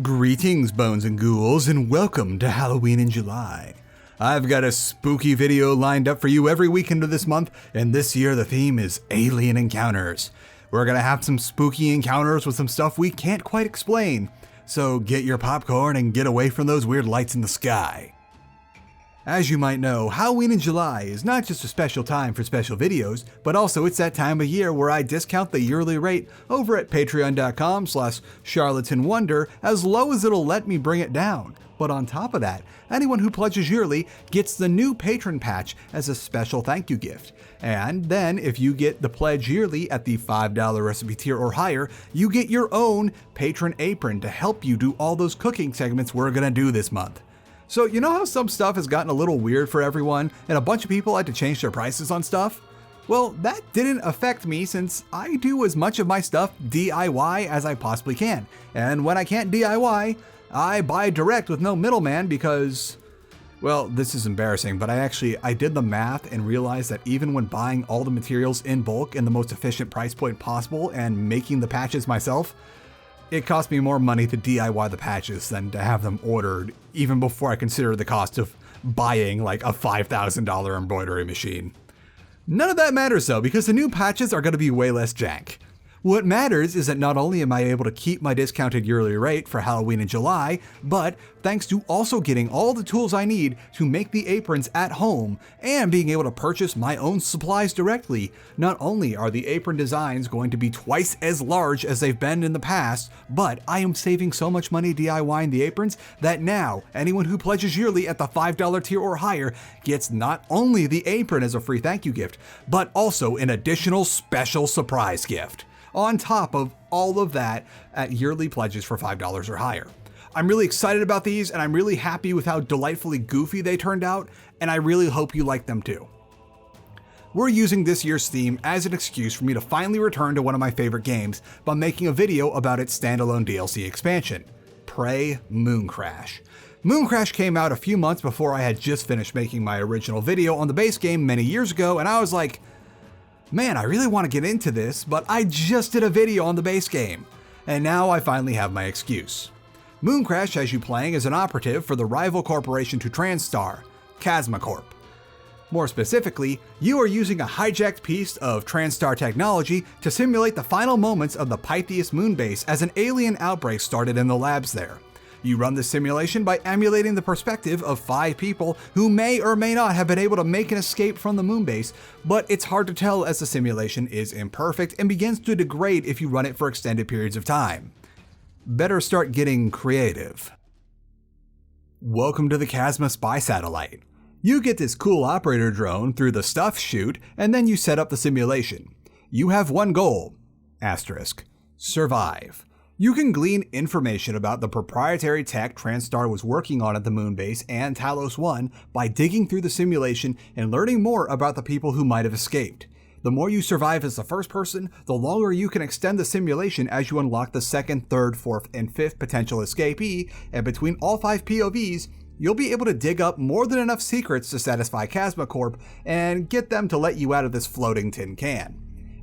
Greetings, bones and ghouls, and welcome to Halloween in July. I've got a spooky video lined up for you every weekend of this month, and this year the theme is alien encounters. We're gonna have some spooky encounters with some stuff we can't quite explain, so get your popcorn and get away from those weird lights in the sky. As you might know, Halloween in July is not just a special time for special videos, but also it's that time of year where I discount the yearly rate over at patreon.com/charlatanwonder as low as it'll let me bring it down. But on top of that, anyone who pledges yearly gets the new patron patch as a special thank you gift. And then if you get the pledge yearly at the $5 recipe tier or higher, you get your own patron apron to help you do all those cooking segments we're gonna do this month. So you know how some stuff has gotten a little weird for everyone and a bunch of people had to change their prices on stuff? Well, that didn't affect me since I do as much of my stuff DIY as I possibly can. And when I can't DIY, I buy direct with no middleman because, well, this is embarrassing, but I did the math and realized that even when buying all the materials in bulk in the most efficient price point possible and making the patches myself, it cost me more money to DIY the patches than to have them ordered, even before I consider the cost of buying like a $5,000 embroidery machine. None of that matters though, because the new patches are going to be way less jank. What matters is that not only am I able to keep my discounted yearly rate for Halloween in July, but thanks to also getting all the tools I need to make the aprons at home and being able to purchase my own supplies directly, not only are the apron designs going to be twice as large as they've been in the past, but I am saving so much money DIYing the aprons that now anyone who pledges yearly at the $5 tier or higher gets not only the apron as a free thank you gift, but also an additional special surprise gift on top of all of that at yearly pledges for $5 or higher. I'm really excited about these and I'm really happy with how delightfully goofy they turned out, and I really hope you like them too. We're using this year's theme as an excuse for me to finally return to one of my favorite games by making a video about its standalone DLC expansion, Pray Mooncrash. Mooncrash came out a few months before I had just finished making my original video on the base game many years ago, and I was like, man, I really want to get into this, but I just did a video on the base game, and now I finally have my excuse. Mooncrash has you playing as an operative for the rival corporation to TranStar, Chasma Corp. More specifically, you are using a hijacked piece of TranStar technology to simulate the final moments of the Pythias Moonbase as an alien outbreak started in the labs there. You run this simulation by emulating the perspective of 5 people who may or may not have been able to make an escape from the moonbase, but it's hard to tell as the simulation is imperfect and begins to degrade if you run it for extended periods of time. Better start getting creative. Welcome to the Chasma Spy Satellite. You get this cool operator drone through the stuff chute, and then you set up the simulation. You have one goal, survive. You can glean information about the proprietary tech TranStar was working on at the Moonbase and TALOS 1 by digging through the simulation and learning more about the people who might have escaped. The more you survive as the first person, the longer you can extend the simulation as you unlock the second, third, fourth, and fifth potential escapee, and between all 5 POVs, you'll be able to dig up more than enough secrets to satisfy Chasma Corp and get them to let you out of this floating tin can.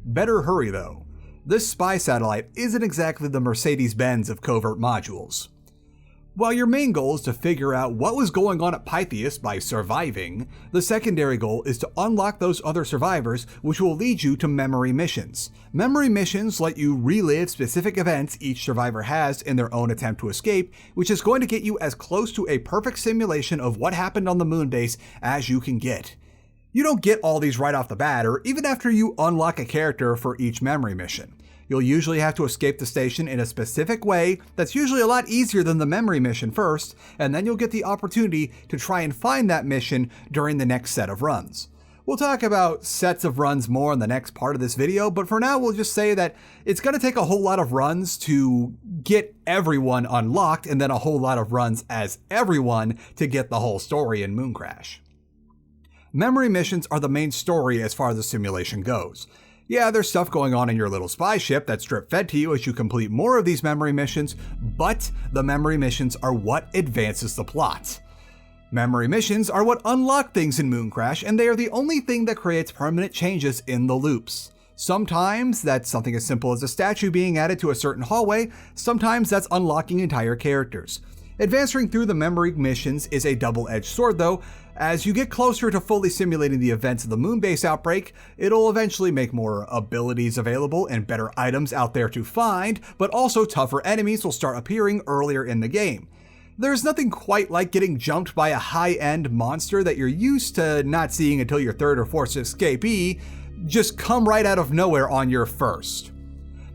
Better hurry though. This spy satellite isn't exactly the Mercedes-Benz of covert modules. While your main goal is to figure out what was going on at Pythias by surviving, the secondary goal is to unlock those other survivors, which will lead you to memory missions. Memory missions let you relive specific events each survivor has in their own attempt to escape, which is going to get you as close to a perfect simulation of what happened on the moonbase as you can get. You don't get all these right off the bat, or even after you unlock a character for each memory mission. You'll usually have to escape the station in a specific way that's usually a lot easier than the memory mission first, and then you'll get the opportunity to try and find that mission during the next set of runs. We'll talk about sets of runs more in the next part of this video, but for now we'll just say that it's going to take a whole lot of runs to get everyone unlocked, and then a whole lot of runs as everyone to get the whole story in Mooncrash. Memory missions are the main story as far as the simulation goes. Yeah, there's stuff going on in your little spy ship that's drip-fed to you as you complete more of these memory missions, but the memory missions are what advances the plot. Memory missions are what unlock things in Mooncrash, and they are the only thing that creates permanent changes in the loops. Sometimes that's something as simple as a statue being added to a certain hallway, sometimes that's unlocking entire characters. Advancing through the memory missions is a double-edged sword though. As you get closer to fully simulating the events of the Moonbase outbreak, it'll eventually make more abilities available and better items out there to find, but also tougher enemies will start appearing earlier in the game. There's nothing quite like getting jumped by a high-end monster that you're used to not seeing until your third or fourth escapee just come right out of nowhere on your first.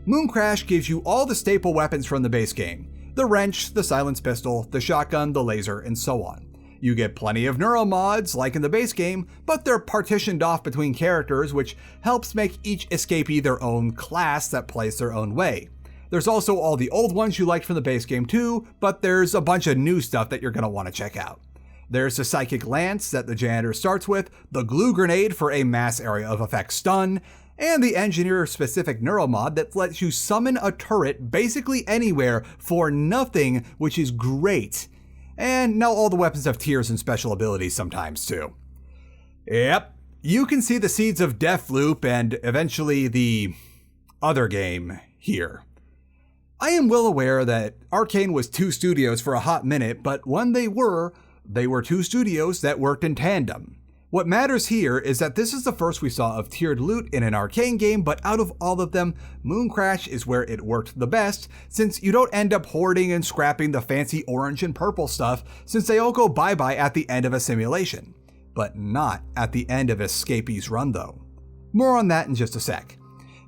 Mooncrash gives you all the staple weapons from the base game. The wrench, the silenced pistol, the shotgun, the laser, and so on. You get plenty of neuromods like in the base game, but they're partitioned off between characters, which helps make each escapee their own class that plays their own way. There's also all the old ones you liked from the base game too, but there's a bunch of new stuff that you're going to want to check out. There's the Psychic Lance that the janitor starts with, the Glue Grenade for a mass area of effect stun, and the engineer-specific neuromod that lets you summon a turret basically anywhere for nothing, which is great. And now all the weapons have tiers and special abilities sometimes too. Yep, you can see the seeds of Deathloop and eventually the other game here. I am well aware that Arcane was two studios for a hot minute, but when they were two studios that worked in tandem. What matters here is that this is the first we saw of tiered loot in an Arcane game, but out of all of them, Mooncrash is where it worked the best, since you don't end up hoarding and scrapping the fancy orange and purple stuff, since they all go bye-bye at the end of a simulation. But not at the end of Escapee's run though. More on that in just a sec.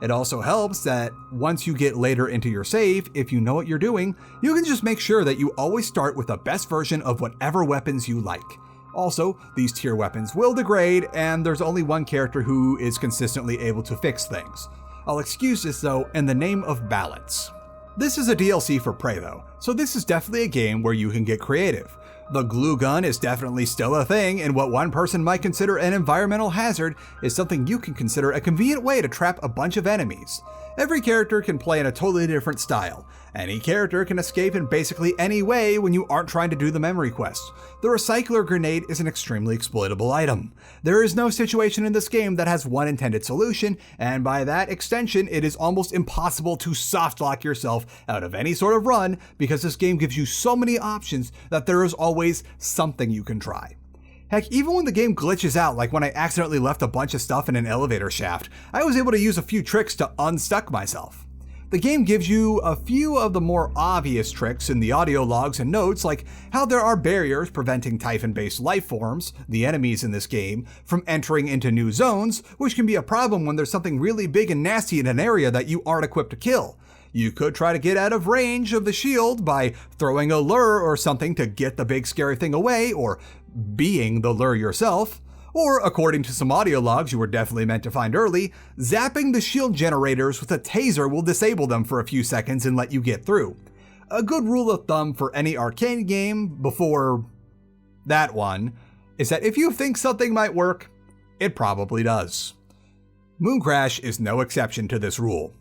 It also helps that once you get later into your save, if you know what you're doing, you can just make sure that you always start with the best version of whatever weapons you like. Also, these tier weapons will degrade, and there's only one character who is consistently able to fix things. I'll excuse this though in the name of balance. This is a DLC for Prey though, so this is definitely a game where you can get creative. The glue gun is definitely still a thing, and what one person might consider an environmental hazard is something you can consider a convenient way to trap a bunch of enemies. Every character can play in a totally different style. Any character can escape in basically any way when you aren't trying to do the memory quest. The recycler grenade is an extremely exploitable item. There is no situation in this game that has one intended solution, and by that extension, it is almost impossible to soft lock yourself out of any sort of run because this game gives you so many options that there is always something you can try. Heck, even when the game glitches out, like when I accidentally left a bunch of stuff in an elevator shaft, I was able to use a few tricks to unstuck myself. The game gives you a few of the more obvious tricks in the audio logs and notes, like how there are barriers preventing Typhon-based life forms, the enemies in this game, from entering into new zones, which can be a problem when there's something really big and nasty in an area that you aren't equipped to kill. You could try to get out of range of the shield by throwing a lure or something to get the big scary thing away, or being the lure yourself. Or, according to some audio logs you were definitely meant to find early, zapping the shield generators with a taser will disable them for a few seconds and let you get through. A good rule of thumb for any Arcane game before that one is that if you think something might work, it probably does. Mooncrash is no exception to this rule.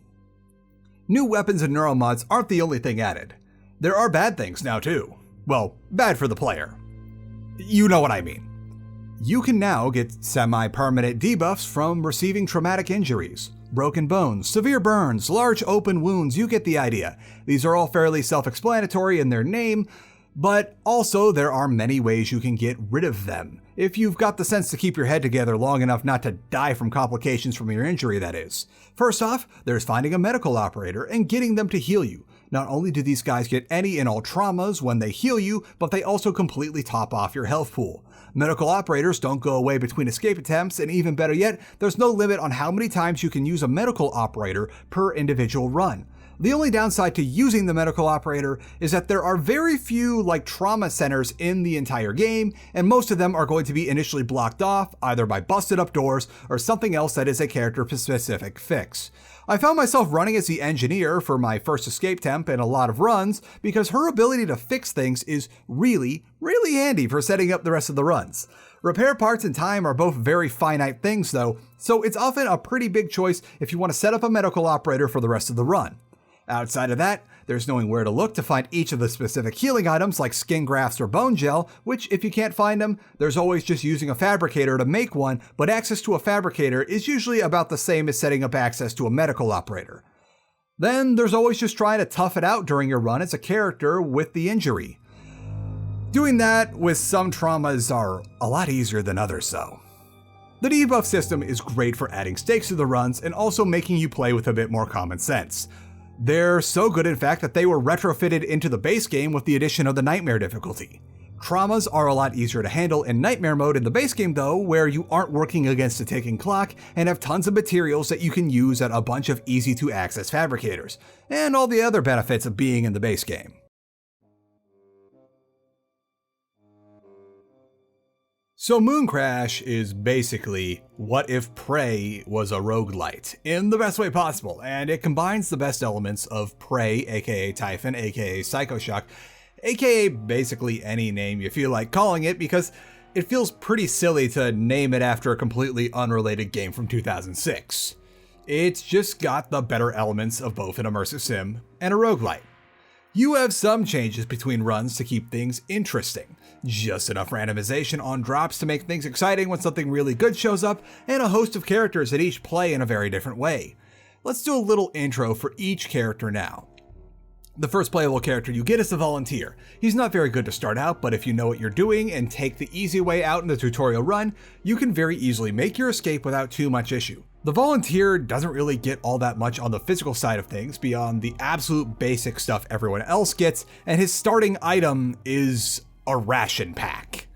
New weapons and neuromods aren't the only thing added. There are bad things now too. Well, bad for the player. You know what I mean. You can now get semi-permanent debuffs from receiving traumatic injuries, broken bones, severe burns, large open wounds, you get the idea. These are all fairly self-explanatory in their name, but also there are many ways you can get rid of them. If you've got the sense to keep your head together long enough not to die from complications from your injury, that is. First off, there's finding a medical operator and getting them to heal you. Not only do these guys get any and all traumas when they heal you, but they also completely top off your health pool. Medical operators don't go away between escape attempts, and even better yet, there's no limit on how many times you can use a medical operator per individual run. The only downside to using the medical operator is that there are very few trauma centers in the entire game, and most of them are going to be initially blocked off either by busted up doors or something else that is a character specific fix. I found myself running as the engineer for my first escape temp in a lot of runs because her ability to fix things is really handy for setting up the rest of the runs. Repair parts and time are both very finite things though, so it's often a pretty big choice if you want to set up a medical operator for the rest of the run. Outside of that, there's knowing where to look to find each of the specific healing items like skin grafts or bone gel, which if you can't find them, there's always just using a fabricator to make one, but access to a fabricator is usually about the same as setting up access to a medical operator. Then there's always just trying to tough it out during your run as a character with the injury. Doing that with some traumas are a lot easier than others though. The debuff system is great for adding stakes to the runs and also making you play with a bit more common sense. They're so good in fact that they were retrofitted into the base game with the addition of the Nightmare difficulty. Traumas are a lot easier to handle in Nightmare mode in the base game though, where you aren't working against a ticking clock and have tons of materials that you can use at a bunch of easy to access fabricators, and all the other benefits of being in the base game. So Mooncrash is basically what if Prey was a Rogue-Lite, in the best way possible, and it combines the best elements of Prey, aka Typhon, aka Psychoshock, aka basically any name you feel like calling it, because it feels pretty silly to name it after a completely unrelated game from 2006. It's just got the better elements of both an immersive sim and a roguelite. You have some changes between runs to keep things interesting, just enough randomization on drops to make things exciting when something really good shows up, and a host of characters that each play in a very different way. Let's do a little intro for each character now. The first playable character you get is the Volunteer. He's not very good to start out, but if you know what you're doing and take the easy way out in the tutorial run, you can very easily make your escape without too much issue. The Volunteer doesn't really get all that much on the physical side of things beyond the absolute basic stuff everyone else gets, and his starting item is a ration pack.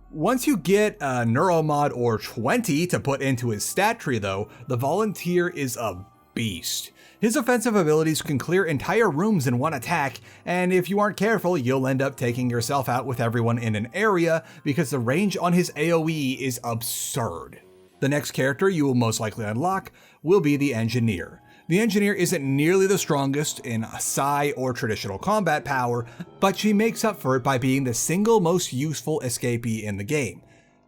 Once you get a neuromod or 20 to put into his stat tree though, the Volunteer is a beast. His offensive abilities can clear entire rooms in one attack, and if you aren't careful, you'll end up taking yourself out with everyone in an area because the range on his AoE is absurd. The next character you will most likely unlock will be the Engineer. The Engineer isn't nearly the strongest in psi or traditional combat power, but she makes up for it by being the single most useful escapee in the game.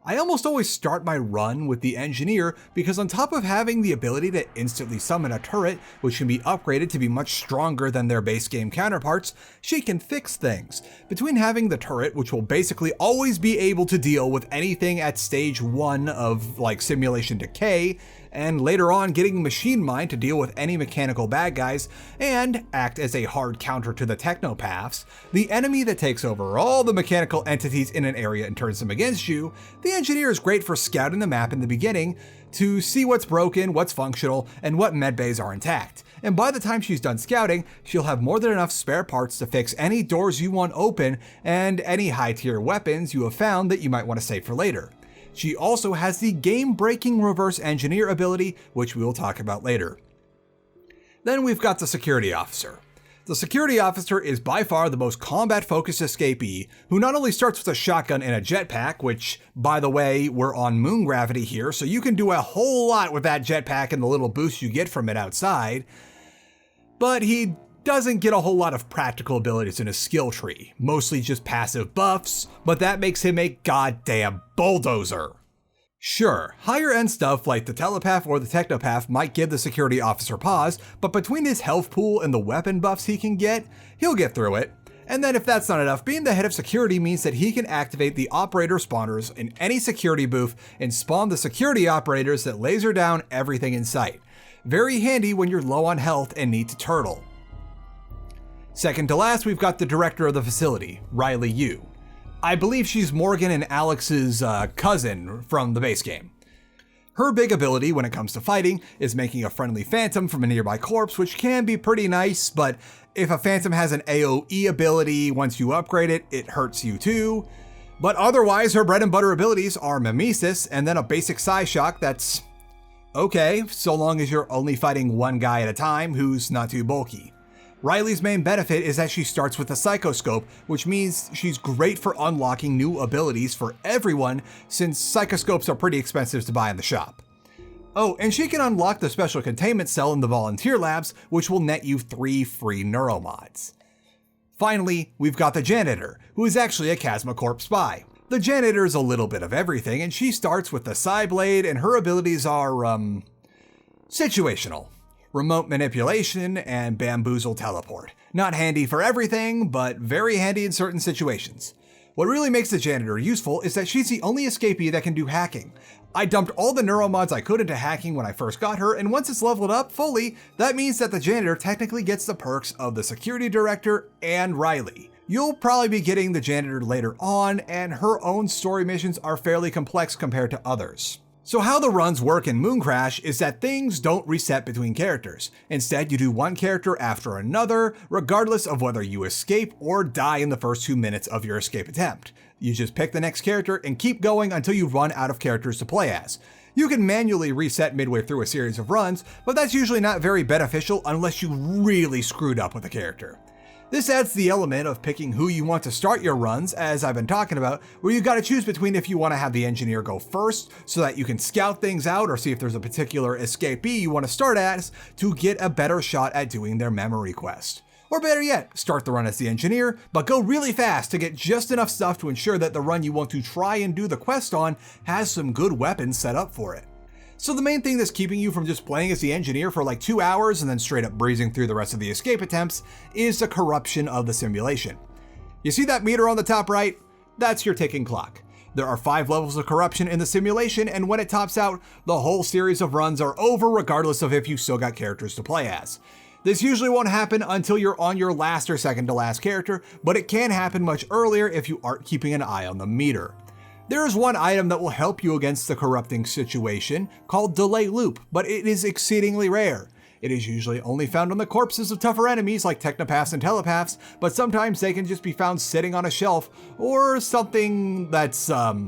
I almost always start my run with the Engineer because on top of having the ability to instantly summon a turret, which can be upgraded to be much stronger than their base game counterparts, she can fix things. Between having the turret, which will basically always be able to deal with anything at stage 1 of like simulation decay, and later on getting Machine Mind to deal with any mechanical bad guys, and act as a hard counter to the Technopaths, the enemy that takes over all the mechanical entities in an area and turns them against you, the Engineer is great for scouting the map in the beginning to see what's broken, what's functional, and what medbays are intact. And by the time she's done scouting, she'll have more than enough spare parts to fix any doors you want open and any high-tier weapons you have found that you might want to save for later. She also has the game-breaking reverse engineer ability, which we will talk about later. Then we've got the Security Officer. The Security Officer is by far the most combat-focused escapee, who not only starts with a shotgun and a jetpack, which, by the way, we're on moon gravity here, so you can do a whole lot with that jetpack and the little boost you get from it outside, but he doesn't get a whole lot of practical abilities in his skill tree, mostly just passive buffs, but that makes him a goddamn bulldozer. Sure, higher end stuff like the Telepath or the Technopath might give the Security Officer pause, but between his health pool and the weapon buffs he can get, he'll get through it. And then if that's not enough, being the head of security means that he can activate the operator spawners in any security booth and spawn the security operators that laser down everything in sight. Very handy when you're low on health and need to turtle. Second to last, we've got the director of the facility, Riley Yu. I believe she's Morgan and Alex's cousin from the base game. Her big ability when it comes to fighting is making a friendly phantom from a nearby corpse, which can be pretty nice, but if a phantom has an AoE ability, once you upgrade it, it hurts you too. But otherwise, her bread and butter abilities are Mimesis and then a basic Psi Shock that's okay, so long as you're only fighting one guy at a time who's not too bulky. Riley's main benefit is that she starts with a Psychoscope, which means she's great for unlocking new abilities for everyone since Psychoscopes are pretty expensive to buy in the shop. Oh, and she can unlock the special containment cell in the Volunteer Labs, which will net you 3 free neuromods. Finally, we've got the Janitor, who is actually a Chasma Corp spy. The Janitor is a little bit of everything, and she starts with the Psy Blade, and her abilities are, situational. remote manipulation, and bamboozle teleport. Not handy for everything, but very handy in certain situations. What really makes the janitor useful is that she's the only escapee that can do hacking. I dumped all the neuromods I could into hacking when I first got her, and once it's leveled up fully, that means that the janitor technically gets the perks of the security director and Riley. You'll probably be getting the janitor later on, and her own story missions are fairly complex compared to others. So how the runs work in Mooncrash is that things don't reset between characters. Instead, you do one character after another, regardless of whether you escape or die in the first 2 minutes of your escape attempt. You just pick the next character and keep going until you run out of characters to play as. You can manually reset midway through a series of runs, but that's usually not very beneficial unless you really screwed up with a character. This adds the element of picking who you want to start your runs, as I've been talking about, where you gotta choose between if you want to have the engineer go first so that you can scout things out or see if there's a particular escapee you want to start as to get a better shot at doing their memory quest. Or better yet, start the run as the engineer, but go really fast to get just enough stuff to ensure that the run you want to try and do the quest on has some good weapons set up for it. So the main thing that's keeping you from just playing as the engineer for like 2 hours and then straight up breezing through the rest of the escape attempts is the corruption of the simulation. You see that meter on the top right? That's your ticking clock. There are 5 levels of corruption in the simulation, and when it tops out, the whole series of runs are over regardless of if you still got characters to play as. This usually won't happen until you're on your last or second to last character, but it can happen much earlier if you aren't keeping an eye on the meter. There is one item that will help you against the corrupting situation called Delay Loop, but it is exceedingly rare. It is usually only found on the corpses of tougher enemies like Technopaths and Telepaths, but sometimes they can just be found sitting on a shelf or something that's, that's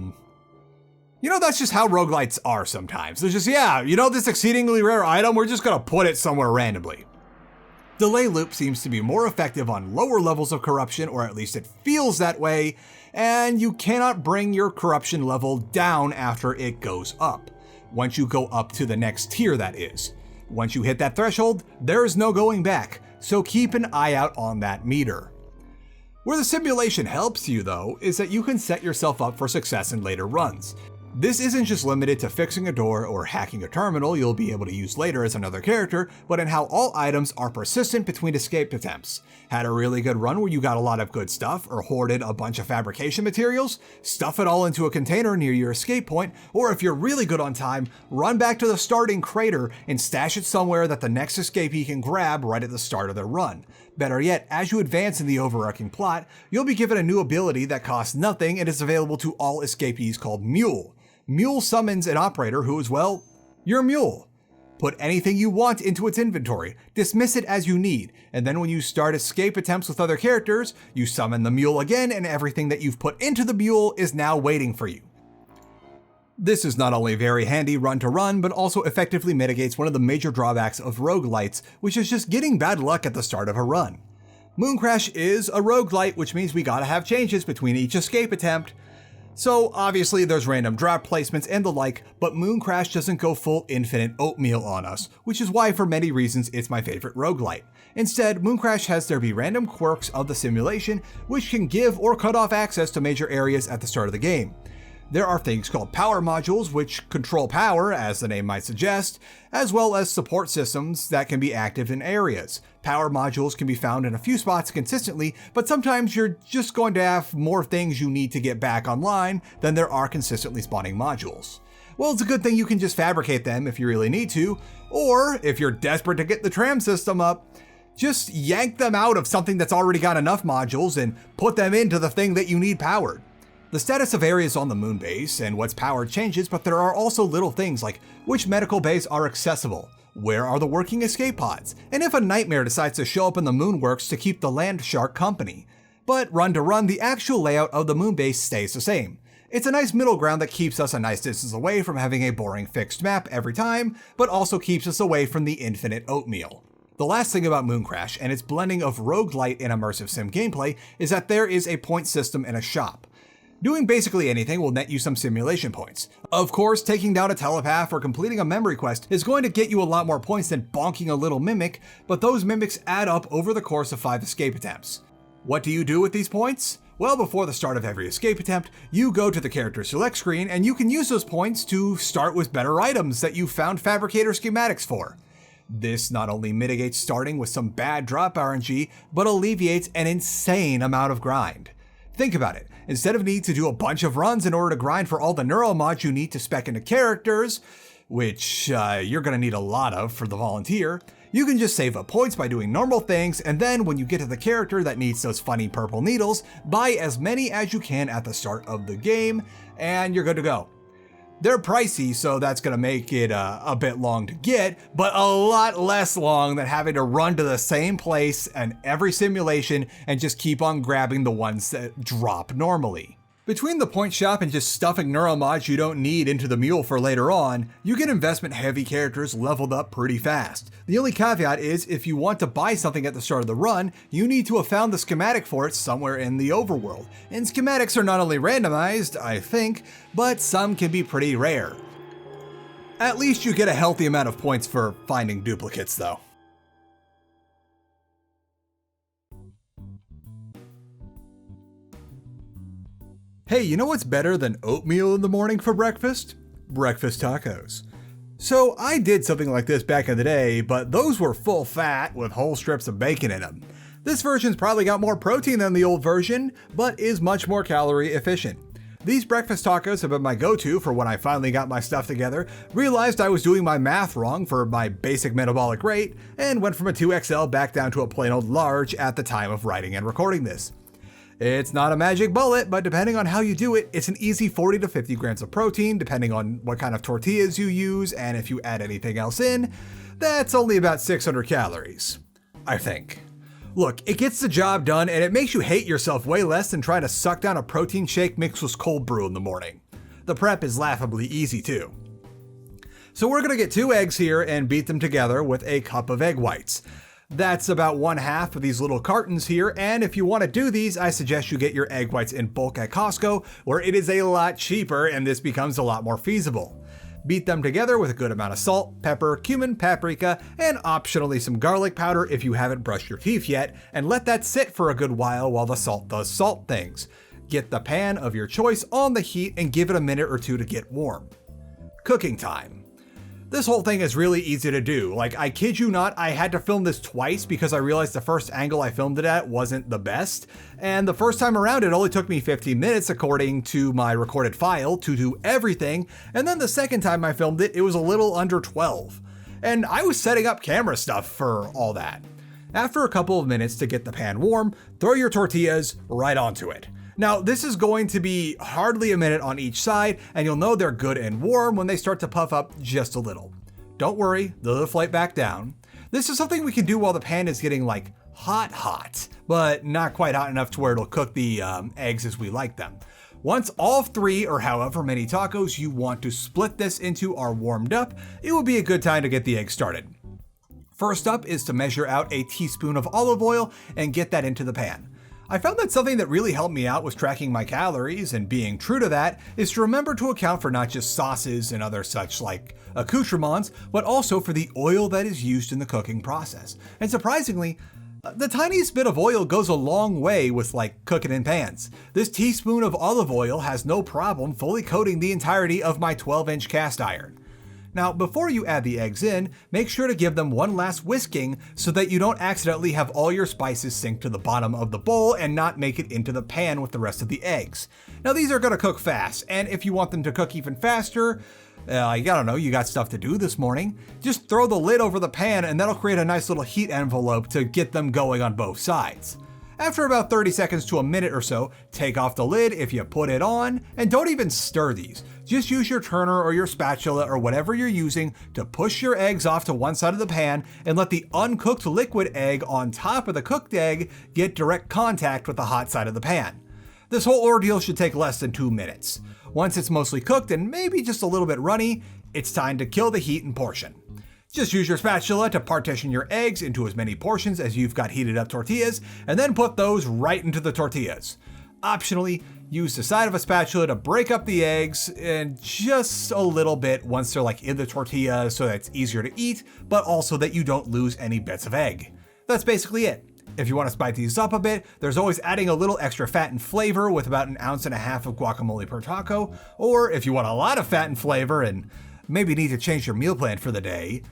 just how roguelites are sometimes. They're just, this exceedingly rare item, we're just gonna put it somewhere randomly. Delay Loop seems to be more effective on lower levels of corruption, or at least it feels that way, and you cannot bring your corruption level down after it goes up. Once you go up to the next tier, that is. Once you hit that threshold, there is no going back, so keep an eye out on that meter. Where the simulation helps you, though, is that you can set yourself up for success in later runs. This isn't just limited to fixing a door or hacking a terminal you'll be able to use later as another character, but in how all items are persistent between escape attempts. Had a really good run where you got a lot of good stuff, or hoarded a bunch of fabrication materials? Stuff it all into a container near your escape point, or if you're really good on time, run back to the starting crater and stash it somewhere that the next escapee can grab right at the start of their run. Better yet, as you advance in the overarching plot, you'll be given a new ability that costs nothing and is available to all escapees called Mule. Mule summons an operator who is, well, your mule. Put anything you want into its inventory, dismiss it as you need, and then when you start escape attempts with other characters, you summon the mule again and everything that you've put into the mule is now waiting for you. This is not only very handy run to run, but also effectively mitigates one of the major drawbacks of roguelites, which is just getting bad luck at the start of a run. Mooncrash is a roguelite, which means we gotta have changes between each escape attempt. So obviously there's random drop placements and the like, but Mooncrash doesn't go full infinite oatmeal on us, which is why for many reasons it's my favorite roguelite. Instead, Mooncrash has there be random quirks of the simulation which can give or cut off access to major areas at the start of the game. There are things called power modules which control power, as the name might suggest, as well as support systems that can be active in areas. Power modules can be found in a few spots consistently, but sometimes you're just going to have more things you need to get back online than there are consistently spawning modules. Well, it's a good thing you can just fabricate them if you really need to, or if you're desperate to get the tram system up, just yank them out of something that's already got enough modules and put them into the thing that you need powered. The status of areas on the Moonbase and what's powered changes, but there are also little things like which medical bays are accessible, where are the working escape pods, and if a nightmare decides to show up in the Moonworks to keep the land shark company. But run to run, the actual layout of the Moonbase stays the same. It's a nice middle ground that keeps us a nice distance away from having a boring fixed map every time, but also keeps us away from the infinite oatmeal. The last thing about Mooncrash and its blending of roguelite and immersive sim gameplay is that there is a point system and a shop. Doing basically anything will net you some simulation points. Of course, taking down a telepath or completing a memory quest is going to get you a lot more points than bonking a little mimic, but those mimics add up over the course of 5 escape attempts. What do you do with these points? Well, before the start of every escape attempt, you go to the character select screen and you can use those points to start with better items that you found fabricator schematics for. This not only mitigates starting with some bad drop RNG, but alleviates an insane amount of grind. Think about it. Instead of needing to do a bunch of runs in order to grind for all the neuro mods you need to spec into characters, which you're going to need a lot of for the volunteer, you can just save up points by doing normal things, and then when you get to the character that needs those funny purple needles, buy as many as you can at the start of the game, and you're good to go. They're pricey, so that's going to make it a bit long to get, but a lot less long than having to run to the same place in every simulation and just keep on grabbing the ones that drop normally. Between the point shop and just stuffing neuromods you don't need into the mule for later on, you get investment-heavy characters leveled up pretty fast. The only caveat is if you want to buy something at the start of the run, you need to have found the schematic for it somewhere in the overworld. And schematics are not only randomized, I think, but some can be pretty rare. At least you get a healthy amount of points for finding duplicates though. Hey, you know what's better than oatmeal in the morning for breakfast? Breakfast tacos. So I did something like this back in the day, but those were full fat with whole strips of bacon in them. This version's probably got more protein than the old version, but is much more calorie efficient. These breakfast tacos have been my go-to for when I finally got my stuff together, realized I was doing my math wrong for my basic metabolic rate, and went from a 2XL back down to a plain old large at the time of writing and recording this. It's not a magic bullet, but depending on how you do it, it's an easy 40 to 50 grams of protein, depending on what kind of tortillas you use, and if you add anything else in, that's only about 600 calories, I think. Look, it gets the job done, and it makes you hate yourself way less than trying to suck down a protein shake mixed with cold brew in the morning. The prep is laughably easy too. So we're gonna get 2 eggs here and beat them together with a cup of egg whites. That's about 1/2 of these little cartons here, and if you want to do these, I suggest you get your egg whites in bulk at Costco, where it is a lot cheaper and this becomes a lot more feasible. Beat them together with a good amount of salt, pepper, cumin, paprika, and optionally some garlic powder if you haven't brushed your teeth yet, and let that sit for a good while the salt does salt things. Get the pan of your choice on the heat and give it a minute or two to get warm. Cooking time. This whole thing is really easy to do. Like, I kid you not, I had to film this twice because I realized the first angle I filmed it at wasn't the best. And the first time around, it only took me 15 minutes according to my recorded file to do everything. And then the second time I filmed it, it was a little under 12. And I was setting up camera stuff for all that. After a couple of minutes to get the pan warm, throw your tortillas right onto it. Now, this is going to be hardly a minute on each side, and you'll know they're good and warm when they start to puff up just a little. Don't worry, they'll deflate back down. This is something we can do while the pan is getting like hot, but not quite hot enough to where it'll cook the eggs as we like them. Once all 3 or however many tacos you want to split this into are warmed up, it will be a good time to get the eggs started. First up is to measure out a teaspoon of olive oil and get that into the pan. I found that something that really helped me out with tracking my calories and being true to that is to remember to account for not just sauces and other such like accoutrements, but also for the oil that is used in the cooking process. And surprisingly, the tiniest bit of oil goes a long way with like cooking in pans. This teaspoon of olive oil has no problem fully coating the entirety of my 12-inch cast iron. Now, before you add the eggs in, make sure to give them one last whisking so that you don't accidentally have all your spices sink to the bottom of the bowl and not make it into the pan with the rest of the eggs. Now, these are gonna cook fast, and if you want them to cook even faster, I don't know, you got stuff to do this morning, just throw the lid over the pan and that'll create a nice little heat envelope to get them going on both sides. After about 30 seconds to a minute or so, take off the lid if you put it on, and don't even stir these. Just use your turner or your spatula or whatever you're using to push your eggs off to one side of the pan and let the uncooked liquid egg on top of the cooked egg get direct contact with the hot side of the pan. This whole ordeal should take less than 2 minutes. Once it's mostly cooked and maybe just a little bit runny, it's time to kill the heat and portion. Just use your spatula to partition your eggs into as many portions as you've got heated up tortillas, and then put those right into the tortillas. Optionally, use the side of a spatula to break up the eggs and just a little bit once they're like in the tortilla so that it's easier to eat, but also that you don't lose any bits of egg. That's basically it. If you want to spice these up a bit, there's always adding a little extra fat and flavor with about 1.5 ounces of guacamole per taco, or if you want a lot of fat and flavor and maybe need to change your meal plan for the day,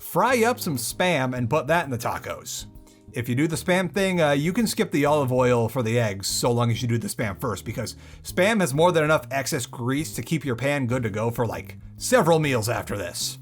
fry up some Spam and put that in the tacos. If you do the Spam thing, you can skip the olive oil for the eggs so long as you do the Spam first, because Spam has more than enough excess grease to keep your pan good to go for like several meals after this.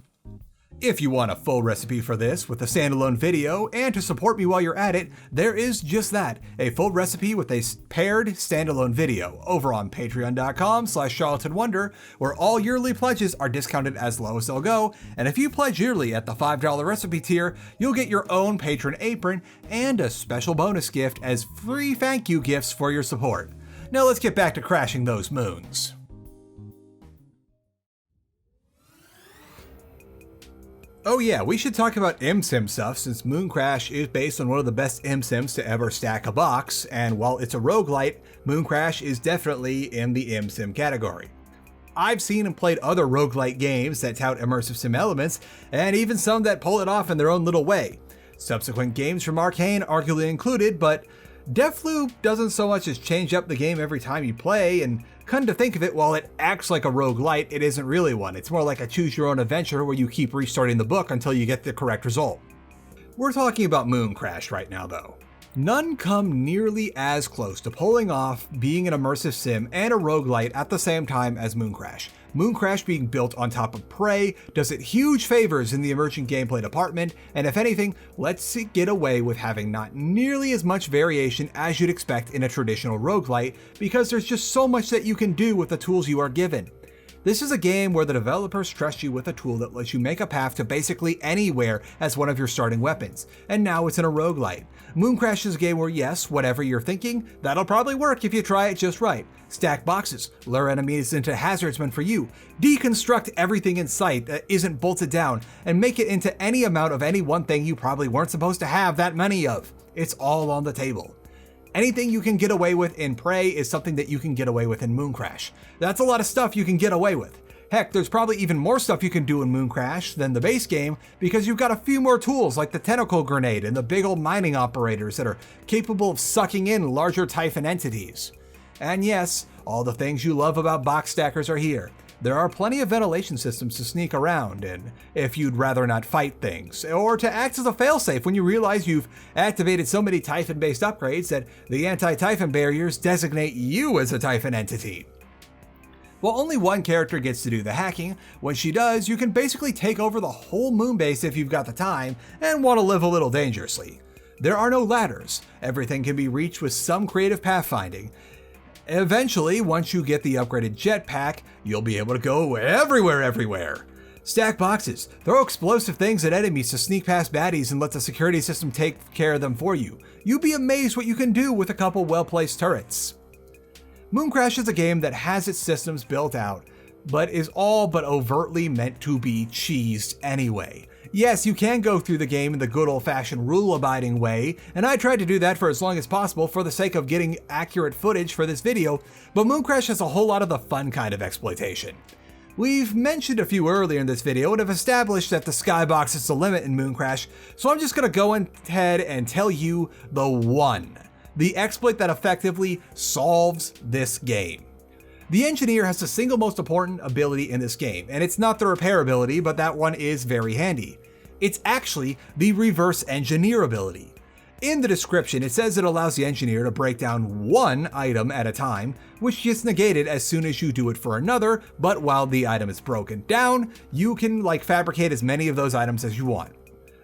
If you want a full recipe for this with a standalone video and to support me while you're at it, there is just that, a full recipe with a paired standalone video over on patreon.com/charlatanwonder, where all yearly pledges are discounted as low as they'll go, and if you pledge yearly at the $5 recipe tier, you'll get your own patron apron and a special bonus gift as free thank you gifts for your support. Now let's get back to crashing those moons. Oh yeah, we should talk about ImSim stuff, since Mooncrash is based on one of the best ImSims to ever stack a box, and while it's a roguelite, Mooncrash is definitely in the ImSim category. I've seen and played other roguelite games that tout immersive sim elements, and even some that pull it off in their own little way. Subsequent games from Arcane arguably included, but Deathloop doesn't so much as change up the game every time you play, and come to think of it, while it acts like a roguelite, it isn't really one. It's more like a choose-your-own-adventure where you keep restarting the book until you get the correct result. We're talking about Mooncrash right now, though. None come nearly as close to pulling off being an immersive sim and a roguelite at the same time as Mooncrash. Mooncrash, being built on top of Prey, does it huge favors in the emerging gameplay department, and if anything, lets it get away with having not nearly as much variation as you'd expect in a traditional roguelite, because there's just so much that you can do with the tools you are given. This is a game where the developers trust you with a tool that lets you make a path to basically anywhere as one of your starting weapons, and now it's in a roguelite. Mooncrash is a game where yes, whatever you're thinking, that'll probably work if you try it just right. Stack boxes, lure enemies into hazards meant for you, deconstruct everything in sight that isn't bolted down, and make it into any amount of any one thing you probably weren't supposed to have that many of. It's all on the table. Anything you can get away with in Prey is something that you can get away with in Mooncrash. That's a lot of stuff you can get away with. Heck, there's probably even more stuff you can do in Mooncrash than the base game, because you've got a few more tools like the tentacle grenade and the big old mining operators that are capable of sucking in larger Typhon entities. And yes, all the things you love about box stackers are here. There are plenty of ventilation systems to sneak around in if you'd rather not fight things, or to act as a failsafe when you realize you've activated so many Typhon-based upgrades that the anti-Typhon barriers designate you as a Typhon entity. While only one character gets to do the hacking, when she does, you can basically take over the whole Moonbase if you've got the time and want to live a little dangerously. There are no ladders, everything can be reached with some creative pathfinding. Eventually, once you get the upgraded jetpack, you'll be able to go everywhere. Stack boxes, throw explosive things at enemies to sneak past baddies and let the security system take care of them for you. You'd be amazed what you can do with a couple well-placed turrets. Mooncrash is a game that has its systems built out, but is all but overtly meant to be cheesed anyway. Yes, you can go through the game in the good old-fashioned rule-abiding way, and I tried to do that for as long as possible for the sake of getting accurate footage for this video, but Mooncrash has a whole lot of the fun kind of exploitation. We've mentioned a few earlier in this video and have established that the skybox is the limit in Mooncrash, so I'm just going to go ahead and tell you the one. The exploit that effectively solves this game. The engineer has the single most important ability in this game, and it's not the repair ability, but that one is very handy. It's actually the reverse engineer ability. In the description, it says it allows the engineer to break down one item at a time, which gets negated as soon as you do it for another, but while the item is broken down, you can fabricate as many of those items as you want.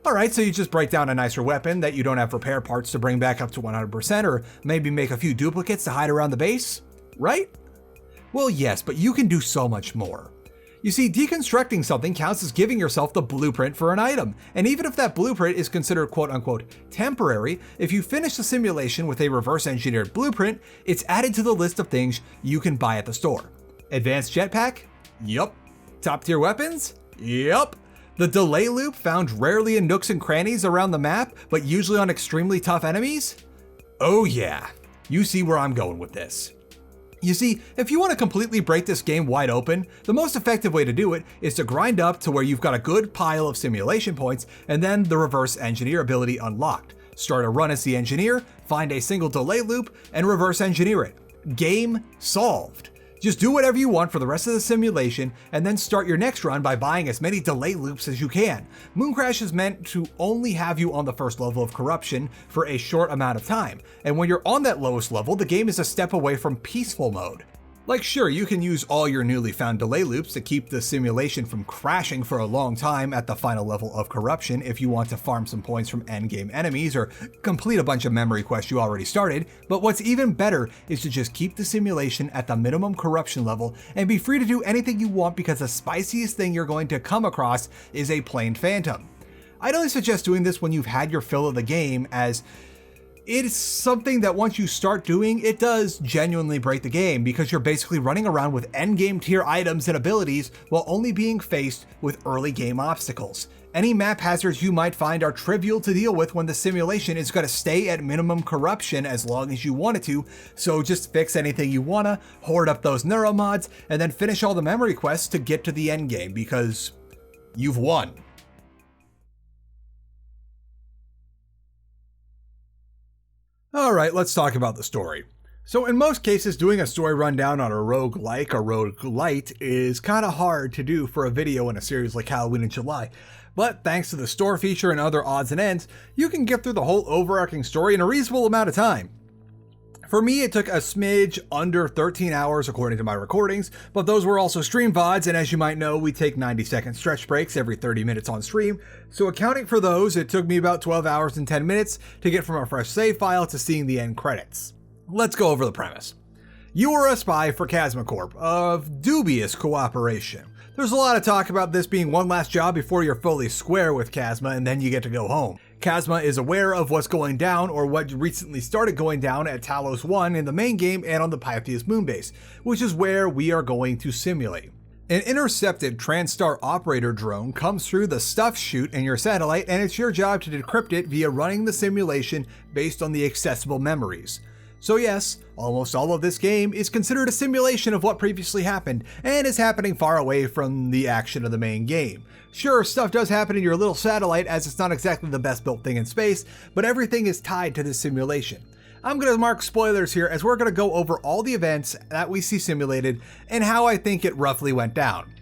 Alright, so you just break down a nicer weapon that you don't have repair parts to bring back up to 100%, or maybe make a few duplicates to hide around the base, right? Well, yes, but you can do so much more. You see, deconstructing something counts as giving yourself the blueprint for an item, and even if that blueprint is considered quote-unquote temporary, if you finish the simulation with a reverse-engineered blueprint, it's added to the list of things you can buy at the store. Advanced jetpack? Yup. Top-tier weapons? Yup. The delay loop, found rarely in nooks and crannies around the map, but usually on extremely tough enemies? Oh yeah. You see where I'm going with this. You see, if you want to completely break this game wide open, the most effective way to do it is to grind up to where you've got a good pile of simulation points and then the reverse engineer ability unlocked. Start a run as the engineer, find a single delay loop, and reverse engineer it. Game solved. Just do whatever you want for the rest of the simulation, and then start your next run by buying as many delay loops as you can. Mooncrash is meant to only have you on the first level of corruption for a short amount of time, and when you're on that lowest level, the game is a step away from peaceful mode. Like, sure, you can use all your newly found delay loops to keep the simulation from crashing for a long time at the final level of corruption if you want to farm some points from endgame enemies or complete a bunch of memory quests you already started, but what's even better is to just keep the simulation at the minimum corruption level and be free to do anything you want because the spiciest thing you're going to come across is a plain phantom. I'd only suggest doing this when you've had your fill of the game, as it's something that once you start doing, it does genuinely break the game because you're basically running around with endgame tier items and abilities while only being faced with early game obstacles. Any map hazards you might find are trivial to deal with when the simulation is going to stay at minimum corruption as long as you want it to, so just fix anything you wanna, hoard up those neuromods, and then finish all the memory quests to get to the endgame because you've won. Alright, let's talk about the story. So in most cases, doing a story rundown on a roguelike or Rogue-Lite is kinda hard to do for a video in a series like Halloween in July, but thanks to the store feature and other odds and ends, you can get through the whole overarching story in a reasonable amount of time. For me, it took a smidge under 13 hours according to my recordings, but those were also stream VODs, and as you might know, we take 90-second stretch breaks every 30 minutes on stream, so accounting for those, it took me about 12 hours and 10 minutes to get from a fresh save file to seeing the end credits. Let's go over the premise. You are a spy for Chasma Corp, of dubious cooperation. There's a lot of talk about this being one last job before you're fully square with Chasma and then you get to go home. Chasma is aware of what's going down or what recently started going down at TALOS 1 in the main game and on the Pythias Moonbase, which is where we are going to simulate. An intercepted TranStar operator drone comes through the stuff chute in your satellite, and it's your job to decrypt it via running the simulation based on the accessible memories. So yes, almost all of this game is considered a simulation of what previously happened, and is happening far away from the action of the main game. Sure, stuff does happen in your little satellite as it's not exactly the best built thing in space, but everything is tied to this simulation. I'm going to mark spoilers here as we're going to go over all the events that we see simulated and how I think it roughly went down.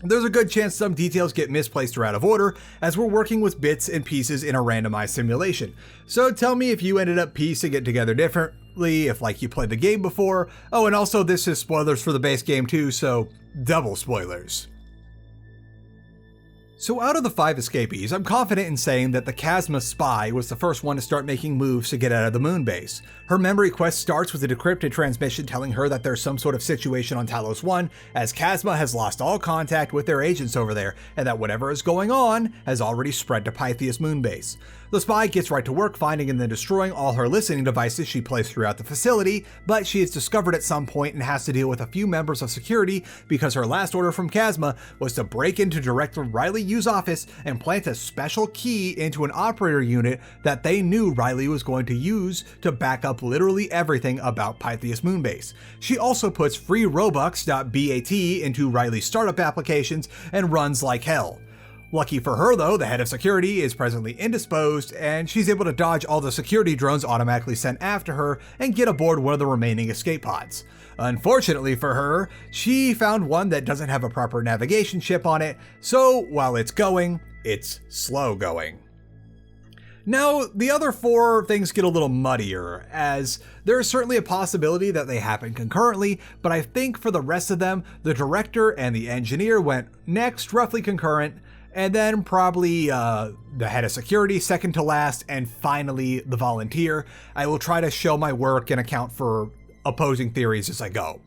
There's a good chance some details get misplaced or out of order, as we're working with bits and pieces in a randomized simulation. So tell me if you ended up piecing it together differently, if like you played the game before. Oh, and also this is spoilers for the base game too, so double spoilers. So out of the 5 escapees, I'm confident in saying that the Chasma spy was the first one to start making moves to get out of the Moonbase. Her memory quest starts with a decrypted transmission telling her that there's some sort of situation on TALOS 1, as Chasma has lost all contact with their agents over there, and that whatever is going on has already spread to Pythias Moonbase. The spy gets right to work finding and then destroying all her listening devices she placed throughout the facility, but she is discovered at some point and has to deal with a few members of security because her last order from Chasma was to break into Director Riley Yu's office and plant a special key into an operator unit that they knew Riley was going to use to back up literally everything about Pythias Moonbase. She also puts free Robux.bat into Riley's startup applications and runs like hell. Lucky for her though, the head of security is presently indisposed, and she's able to dodge all the security drones automatically sent after her and get aboard one of the remaining escape pods. Unfortunately for her, she found one that doesn't have a proper navigation chip on it, so while it's going, it's slow going. Now, the other 4 things get a little muddier, as there is certainly a possibility that they happen concurrently, but I think for the rest of them, the director and the engineer went next, roughly concurrent, and then probably the head of security second to last, and finally the volunteer. I will try to show my work and account for opposing theories as I go.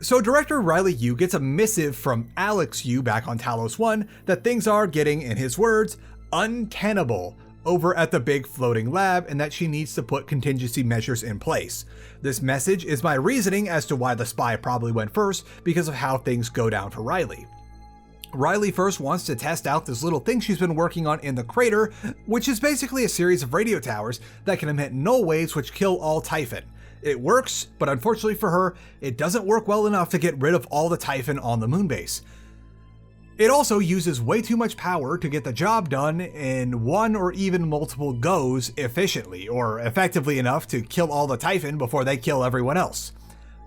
So Director Riley Yu gets a missive from Alex Yu back on TALOS 1 that things are getting, in his words, untenable over at the big floating lab, and that she needs to put contingency measures in place. This message is my reasoning as to why the spy probably went first, because of how things go down for Riley. Riley first wants to test out this little thing she's been working on in the crater, which is basically a series of radio towers that can emit null waves which kill all Typhon. It works, but unfortunately for her, it doesn't work well enough to get rid of all the Typhon on the Moonbase. It also uses way too much power to get the job done in one or even multiple goes efficiently, or effectively enough to kill all the Typhon before they kill everyone else.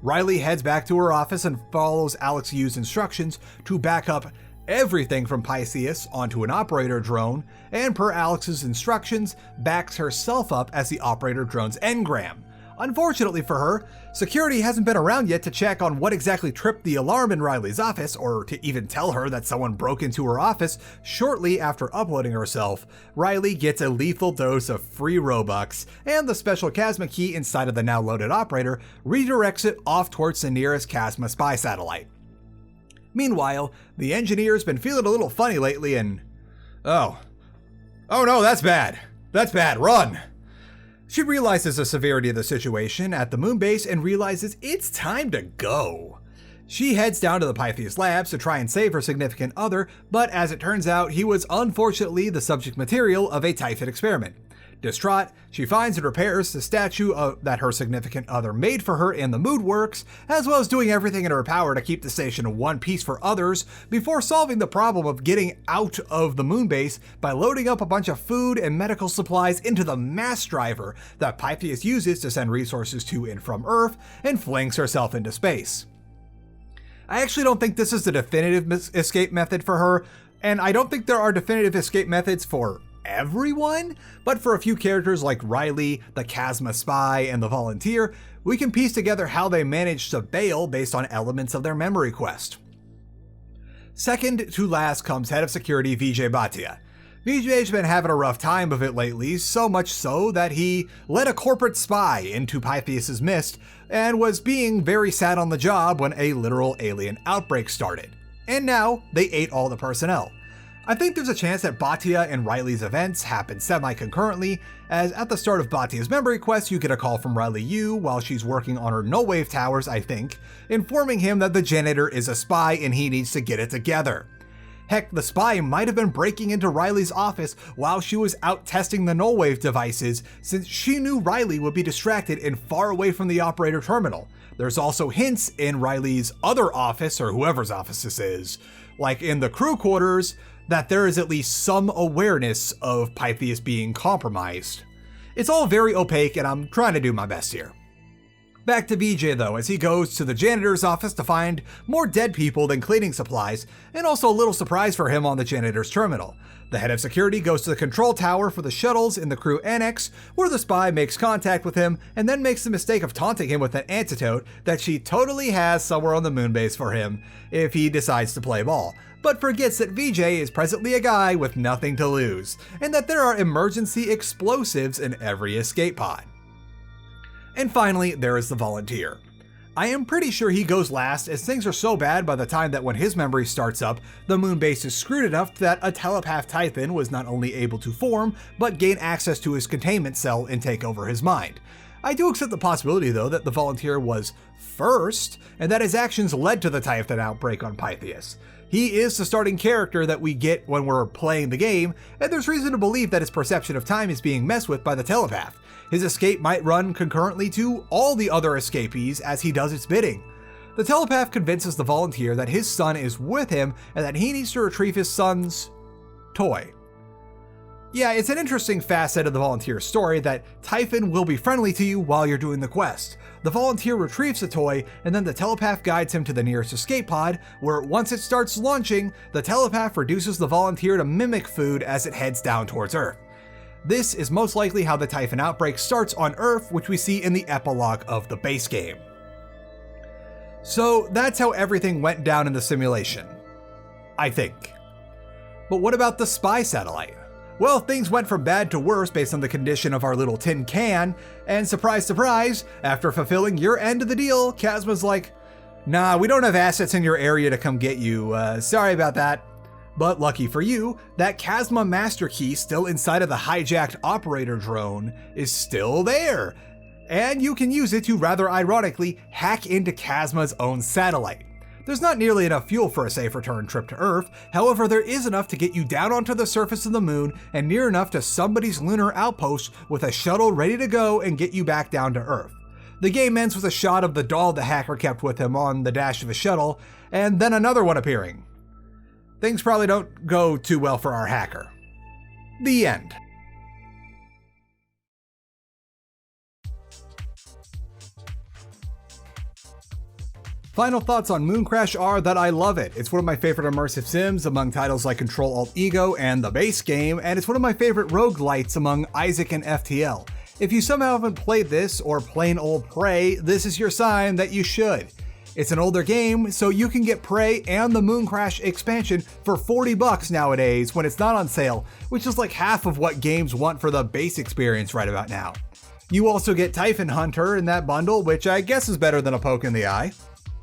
Riley heads back to her office and follows Alex Yu's instructions to back up everything from Pythias onto an operator drone, and per Alex's instructions, backs herself up as the operator drone's engram. Unfortunately for her, security hasn't been around yet to check on what exactly tripped the alarm in Riley's office, or to even tell her that someone broke into her office. Shortly after uploading herself, Riley gets a lethal dose of free Robux, and the special Chasma key inside of the now loaded operator redirects it off towards the nearest Chasma spy satellite. Meanwhile, the engineer's been feeling a little funny lately and... Oh no, that's bad. That's bad, run! She realizes the severity of the situation at the Moonbase and realizes it's time to go. She heads down to the Pythias labs to try and save her significant other, but as it turns out, he was unfortunately the subject material of a Typhon experiment. Distraught, she finds and repairs the statue that her significant other made for her in the Moodworks, as well as doing everything in her power to keep the station in one piece for others, before solving the problem of getting out of the Moonbase by loading up a bunch of food and medical supplies into the mass driver that Pythias uses to send resources to and from Earth, and flings herself into space. I actually don't think this is the definitive escape method for her, and I don't think there are definitive escape methods for everyone, but for a few characters like Riley, the Chasma spy, and the volunteer, we can piece together how they managed to bail based on elements of their memory quest. Second to last comes head of security Vijay Bhatia. Vijay's been having a rough time of it lately, so much so that he led a corporate spy into Pythias' mist and was being very sad on the job when a literal alien outbreak started. And now they ate all the personnel. I think there's a chance that Bhatia and Riley's events happen semi-concurrently, as at the start of Bhatia's memory quest you get a call from Riley Yu while she's working on her no-wave towers, I think, informing him that the janitor is a spy and he needs to get it together. Heck, the spy might have been breaking into Riley's office while she was out testing the null-wave devices, since she knew Riley would be distracted and far away from the operator terminal. There's also hints in Riley's other office, or whoever's office this is, like in the crew quarters, that there is at least some awareness of Pythias being compromised. It's all very opaque and I'm trying to do my best here. Back to Vijay though, as he goes to the janitor's office to find more dead people than cleaning supplies, and also a little surprise for him on the janitor's terminal. The head of security goes to the control tower for the shuttles in the crew annex, where the spy makes contact with him and then makes the mistake of taunting him with an antidote that she totally has somewhere on the Moonbase for him if he decides to play ball, but forgets that Vijay is presently a guy with nothing to lose, and that there are emergency explosives in every escape pod. And finally, there is the volunteer. I am pretty sure he goes last, as things are so bad by the time that when his memory starts up, the Moonbase is screwed enough that a telepath Typhon was not only able to form, but gain access to his containment cell and take over his mind. I do accept the possibility though that the volunteer was first, and that his actions led to the Typhon outbreak on Pythias. He is the starting character that we get when we're playing the game, and there's reason to believe that his perception of time is being messed with by the telepath. His escape might run concurrently to all the other escapees as he does its bidding. The telepath convinces the volunteer that his son is with him and that he needs to retrieve his son's toy. Yeah, it's an interesting facet of the volunteer's story that Typhon will be friendly to you while you're doing the quest. The volunteer retrieves the toy, and then the telepath guides him to the nearest escape pod, where once it starts launching, the telepath reduces the volunteer to mimic food as it heads down towards Earth. This is most likely how the Typhon outbreak starts on Earth, which we see in the epilogue of the base game. So that's how everything went down in the simulation, I think. But what about the spy satellite? Well, things went from bad to worse based on the condition of our little tin can, and surprise, surprise, after fulfilling your end of the deal, Chasma's like, nah, we don't have assets in your area to come get you, sorry about that. But lucky for you, that Chasma master key still inside of the hijacked operator drone is still there, and you can use it to rather ironically hack into Chasma's own satellite. There's not nearly enough fuel for a safe return trip to Earth, however there is enough to get you down onto the surface of the moon and near enough to somebody's lunar outpost with a shuttle ready to go and get you back down to Earth. The game ends with a shot of the doll the hacker kept with him on the dash of his shuttle, and then another one appearing. Things probably don't go too well for our hacker. The end. Final thoughts on Mooncrash are that I love it. It's one of my favorite immersive sims among titles like Control Alt Ego and the base game, and it's one of my favorite roguelites among Isaac and FTL. If you somehow haven't played this or plain old Prey, this is your sign that you should. It's an older game, so you can get Prey and the Mooncrash expansion for $40 nowadays when it's not on sale, which is like half of what games want for the base experience right about now. You also get Typhon Hunter in that bundle, which I guess is better than a poke in the eye.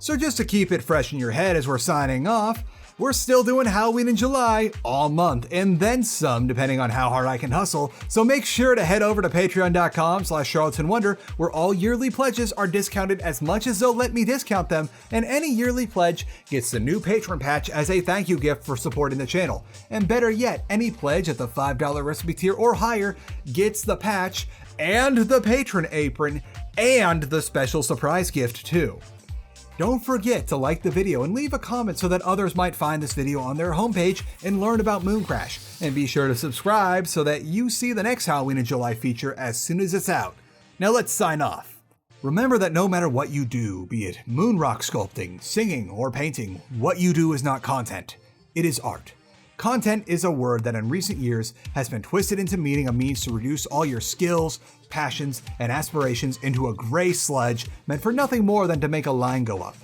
So just to keep it fresh in your head as we're signing off, we're still doing Halloween in July all month, and then some depending on how hard I can hustle, so make sure to head over to patreon.com/charlatanwonder, where all yearly pledges are discounted as much as they'll let me discount them, and any yearly pledge gets the new patron patch as a thank you gift for supporting the channel. And better yet, any pledge at the $5 recipe tier or higher gets the patch and the patron apron and the special surprise gift too. Don't forget to like the video and leave a comment so that others might find this video on their homepage and learn about Mooncrash. And be sure to subscribe so that you see the next Halloween in July feature as soon as it's out. Now let's sign off. Remember that no matter what you do, be it moon rock sculpting, singing, or painting, what you do is not content. It is art. Content is a word that in recent years has been twisted into meaning a means to reduce all your skills, passions, and aspirations into a gray sludge meant for nothing more than to make a line go up.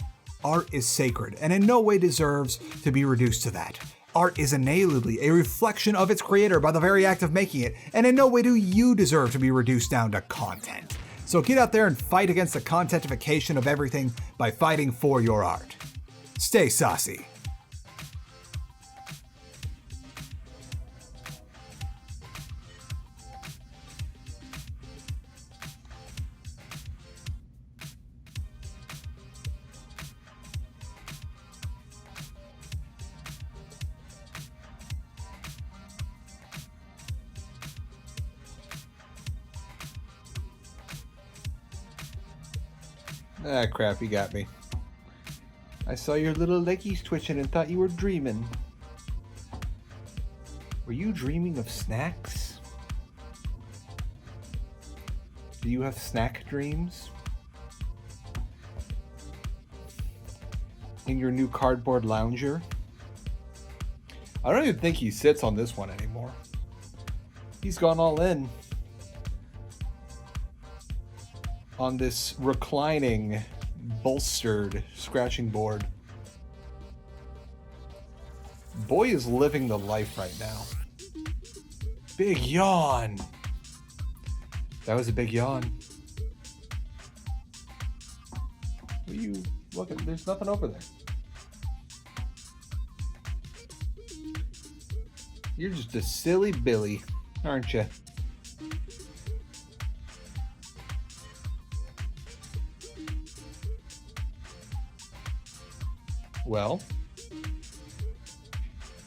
Art is sacred and in no way deserves to be reduced to that. Art is inalienably a reflection of its creator by the very act of making it, and in no way do you deserve to be reduced down to content. So get out there and fight against the contentification of everything by fighting for your art. Stay saucy. Ah, crap, you got me. I saw your little leggies twitching and thought you were dreaming. Were you dreaming of snacks? Do you have snack dreams? In your new cardboard lounger? I don't even think he sits on this one anymore. He's gone all in on this reclining, bolstered scratching board. Boy is living the life right now. Big yawn. That was a big yawn. Will you look at? There's nothing over there. You're just a silly Billy, aren't you? Well,